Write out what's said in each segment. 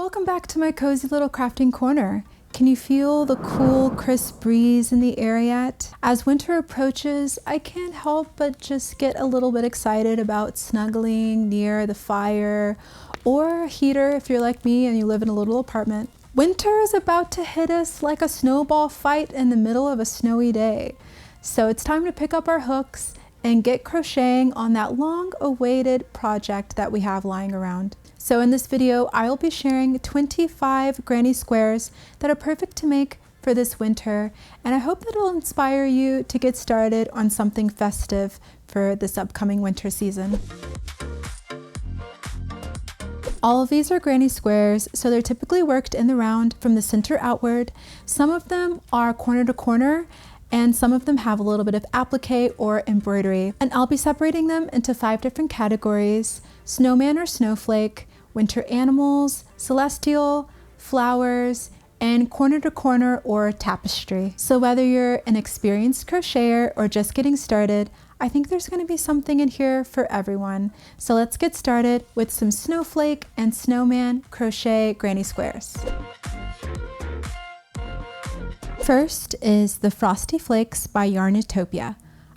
Welcome back to my cozy little crafting corner. Can you feel the cool, crisp breeze in the air yet? As winter approaches, I can't help but just get a little bit excited about snuggling near the fire or a heater if you're like me and you live in a little apartment. Winter is about to hit us like a snowball fight in the middle of a snowy day. So it's time to pick up our hooks and get crocheting on that long-awaited project that we have lying around. So in this video, I'll be sharing 25 granny squares that are perfect to make for this winter, and I hope that it'll inspire you to get started on something festive for this upcoming winter season. All of these are granny squares, so they're typically worked in the round from the center outward. Some of them are corner to corner, and some of them have a little bit of applique or embroidery. And I'll be separating them into 5 different categories: snowman or snowflake, winter animals, celestial, flowers, and corner to corner or tapestry. So whether you're an experienced crocheter or just getting started, I think there's going to be something in here for everyone. So let's get started with some snowflake and snowman crochet granny squares. First is the Frosty Flakes by Yarnitopia.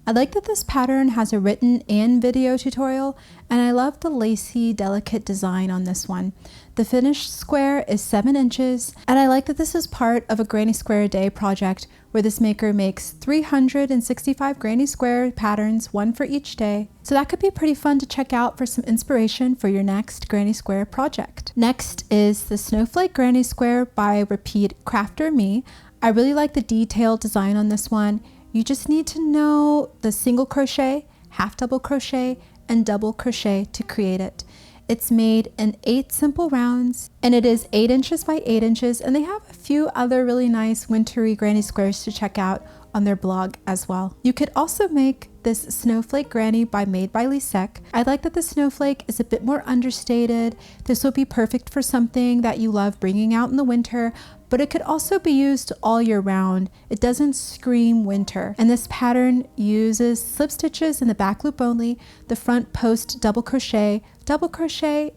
I like that this pattern has a written and video tutorial, and I love the lacy, delicate design on this one. The finished square is 7 inches, and I like that this is part of a Granny Square a Day project where this maker makes 365 granny square patterns, one for each day. So that could be pretty fun to check out for some inspiration for your next granny square project. Next is the Snowflake Granny Square by Repeat Crafter Me. I really like the detailed design on this one. You just need to know the single crochet, half double crochet, and double crochet to create it. It's made in 8 simple rounds, and it is 8 inches by 8 inches, and they have a few other really nice wintry granny squares to check out on their blog as well. You could also make this Snowflake Granny by Made by Lisek. I like that the snowflake is a bit more understated. This will be perfect for something that you love bringing out in the winter, but it could also be used all year round. It doesn't scream winter. And this pattern uses slip stitches in the back loop only, the front post double crochet,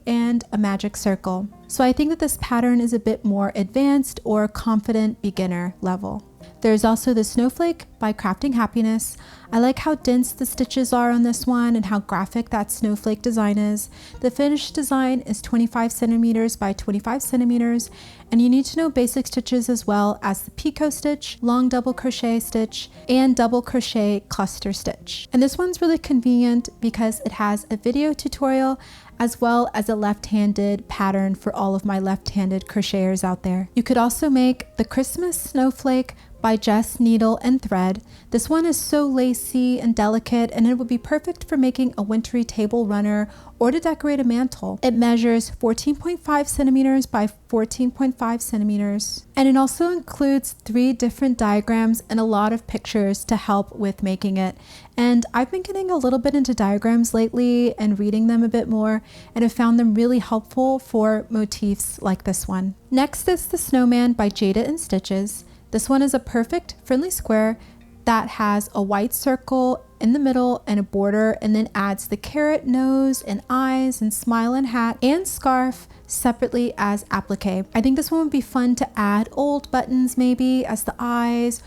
and a magic circle. So I think that this pattern is a bit more advanced or confident beginner level. There's also the Snowflake by Crafting Happiness. I like how dense the stitches are on this one and how graphic that snowflake design is. The finished design is 25 centimeters by 25 centimeters, and you need to know basic stitches as well as the picot stitch, long double crochet stitch, and double crochet cluster stitch. And this one's really convenient because it has a video tutorial as well as a left-handed pattern for all of my left-handed crocheters out there. You could also make the Christmas Snowflake by Jess Needle and Thread. This one is so lacy and delicate, and it would be perfect for making a wintry table runner or to decorate a mantle. It measures 14.5 centimeters by 14.5 centimeters. And it also includes 3 different diagrams and a lot of pictures to help with making it. And I've been getting a little bit into diagrams lately and reading them a bit more, and have found them really helpful for motifs like this one. Next is the Snowman by Jada and Stitches. This one is a perfect friendly square that has a white circle in the middle and a border, and then adds the carrot nose and eyes and smile and hat and scarf separately as applique. I think this one would be fun to add old buttons maybe as the eyes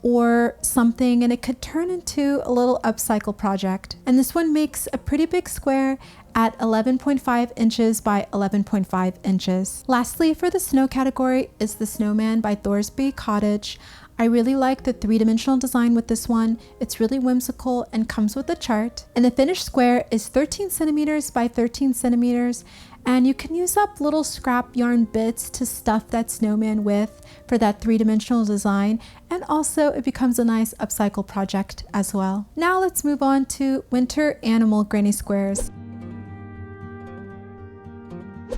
or something, and it could turn into a little upcycle project. And this one makes a pretty big square at 11.5 inches by 11.5 inches. Lastly, for the snow category is the Snowman by Thorsby Cottage. I really like the 3-dimensional design with this one. It's really whimsical and comes with a chart. And the finished square is 13 centimeters by 13 centimeters. And you can use up little scrap yarn bits to stuff that snowman with for that 3-dimensional design. And also it becomes a nice upcycle project as well. Now let's move on to winter animal granny squares.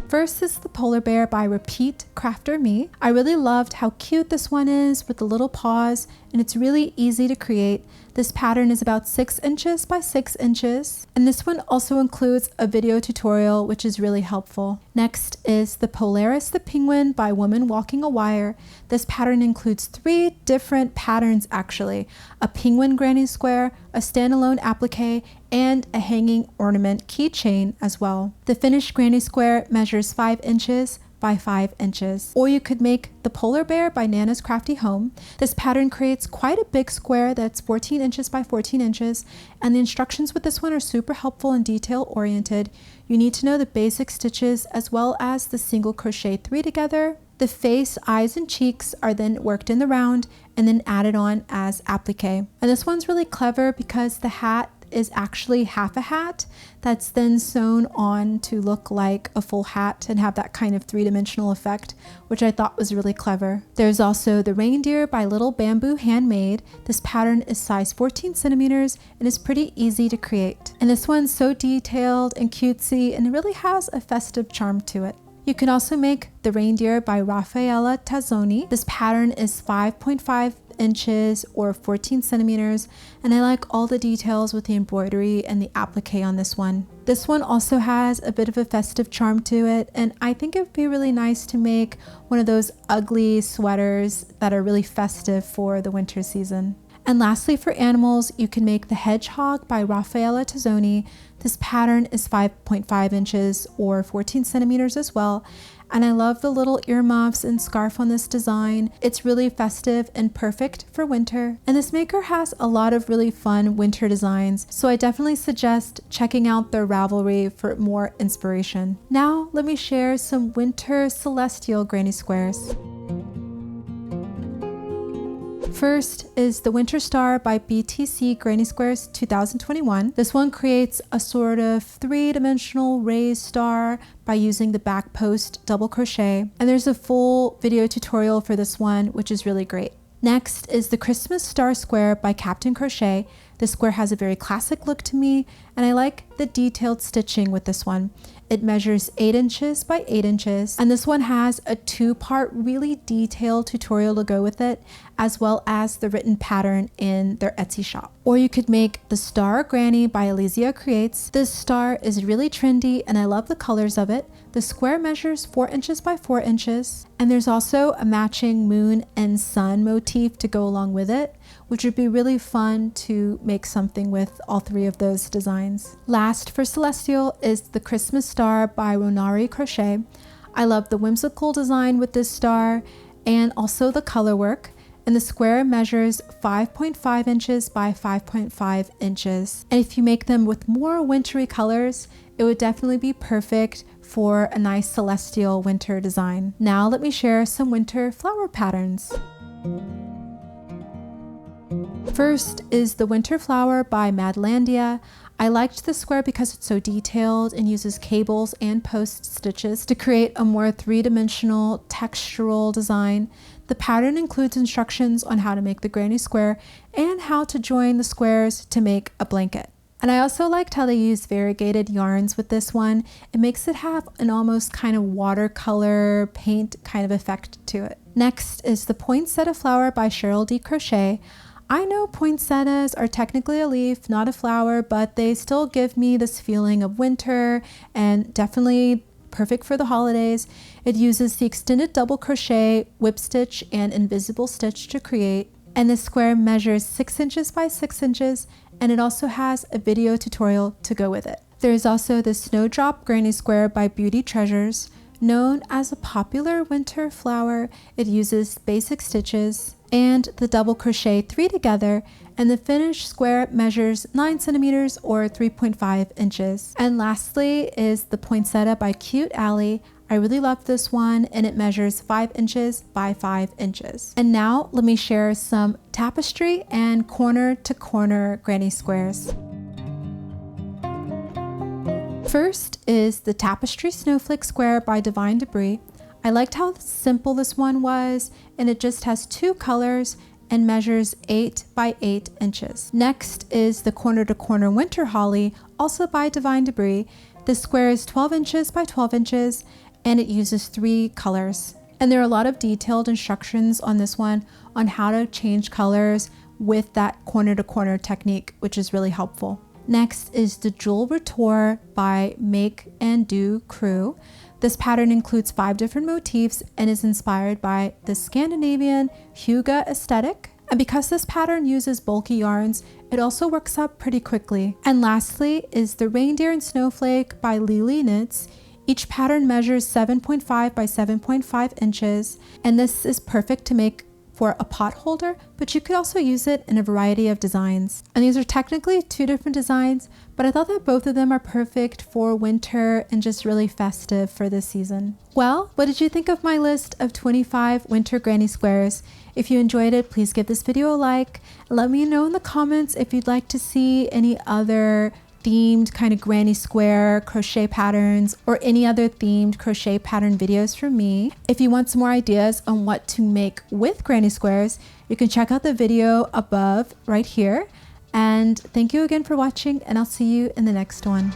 First is the Polar Bear by Repeat Crafter Me. I really loved how cute this one is with the little paws, and it's really easy to create. This pattern is about 6 inches by 6 inches, and this one also includes a video tutorial, which is really helpful. Next is the Polaris the Penguin by Woman Walking a Wire. This pattern includes 3 different patterns actually: a penguin granny square, a standalone applique, and a hanging ornament keychain as well. The finished granny square measures 5 inches by 5 inches. Or you could make the polar bear by Nana's Crafty Home. This pattern creates quite a big square that's 14 inches by 14 inches, and the instructions with this one are super helpful and detail oriented. You need to know the basic stitches as well as the single crochet 3 together. The face, eyes, and cheeks are then worked in the round and then added on as applique. And this one's really clever because the hat is actually half a hat that's then sewn on to look like a full hat and have that kind of three-dimensional effect, which I thought was really clever. There's also the reindeer by Little Bamboo Handmade. This pattern is size 14 centimeters and is pretty easy to create. And this one's so detailed and cutesy and it really has a festive charm to it. You can also make the reindeer by Raffaella Tazzoni. This pattern is 5.5 inches or 14 centimeters, and I like all the details with the embroidery and the applique on this one. This one also has a bit of a festive charm to it, and I think it would be really nice to make one of those ugly sweaters that are really festive for the winter season. And lastly, for animals, you can make the hedgehog by Raffaella Tazzoni. This pattern is 5.5 inches or 14 centimeters as well. And I love the little earmuffs and scarf on this design. It's really festive and perfect for winter. And this maker has a lot of really fun winter designs, so I definitely suggest checking out their Ravelry for more inspiration. Now, let me share some winter celestial granny squares. First is the Winter Star by BTC Granny Squares 2021. This one creates a sort of three-dimensional raised star by using the back post double crochet. And there's a full video tutorial for this one, which is really great. Next is the Christmas Star Square by Captain Crochet. This square has a very classic look to me, and I like the detailed stitching with this one. It measures 8 inches by 8 inches, and this one has a 2-part really detailed tutorial to go with it, as well as the written pattern in their Etsy shop. Or you could make the Star Granny by Elysia Creates. This star is really trendy, and I love the colors of it. The square measures 4 inches by 4 inches, and there's also a matching moon and sun motif to go along with it, which would be really fun to make something with all 3 of those designs. Last for Celestial is the Christmas Star by Ronari Crochet. I love the whimsical design with this star and also the color work. And the square measures 5.5 inches by 5.5 inches. And if you make them with more wintry colors, it would definitely be perfect for a nice celestial winter design. Now let me share some winter flower patterns. First is the Winter Flower by Madlandia. I liked the square because it's so detailed and uses cables and post stitches to create a more three-dimensional textural design. The pattern includes instructions on how to make the granny square and how to join the squares to make a blanket. And I also liked how they used variegated yarns with this one. It makes it have an almost kind of watercolor paint kind of effect to it. Next is the Poinsettia Flower by Cheryl D. Crochet. I know poinsettias are technically a leaf, not a flower, but they still give me this feeling of winter and definitely perfect for the holidays. It uses the extended double crochet, whip stitch, and invisible stitch to create. And this square measures 6 inches by 6 inches, and it also has a video tutorial to go with it. There is also the Snowdrop Granny Square by Beauty Treasures. Known as a popular winter flower, it uses basic stitches and the double crochet 3 together, and the finished square measures 9 centimeters or 3.5 inches. And lastly is the Poinsettia by Cute Ally. I really love this one, and it measures 5 inches by 5 inches. And now let me share some tapestry and corner to corner granny squares. First is the Tapestry Snowflake Square by Divine Debris. I liked how simple this one was, and it just has 2 colors and measures 8 by 8 inches. Next is the Corner to Corner Winter Holly, also by Divine Debris. The square is 12 inches by 12 inches, and it uses 3 colors. And there are a lot of detailed instructions on this one on how to change colors with that corner to corner technique, which is really helpful. Next is the Jewel Retour by Make and Do Crew. This pattern includes 5 different motifs and is inspired by the Scandinavian hygge aesthetic. And because this pattern uses bulky yarns, it also works up pretty quickly. And lastly is the Reindeer and Snowflake by Lily Knits. Each pattern measures 7.5 by 7.5 inches, and this is perfect to make for a pot holder, but you could also use it in a variety of designs. And these are technically two different designs, but I thought that both of them are perfect for winter and just really festive for this season. Well, what did you think of my list of 25 winter granny squares? If you enjoyed it, please give this video a like. Let me know in the comments if you'd like to see any other themed kind of granny square crochet patterns or any other themed crochet pattern videos from me. If you want some more ideas on what to make with granny squares, you can check out the video above right here. And thank you again for watching, and I'll see you in the next one.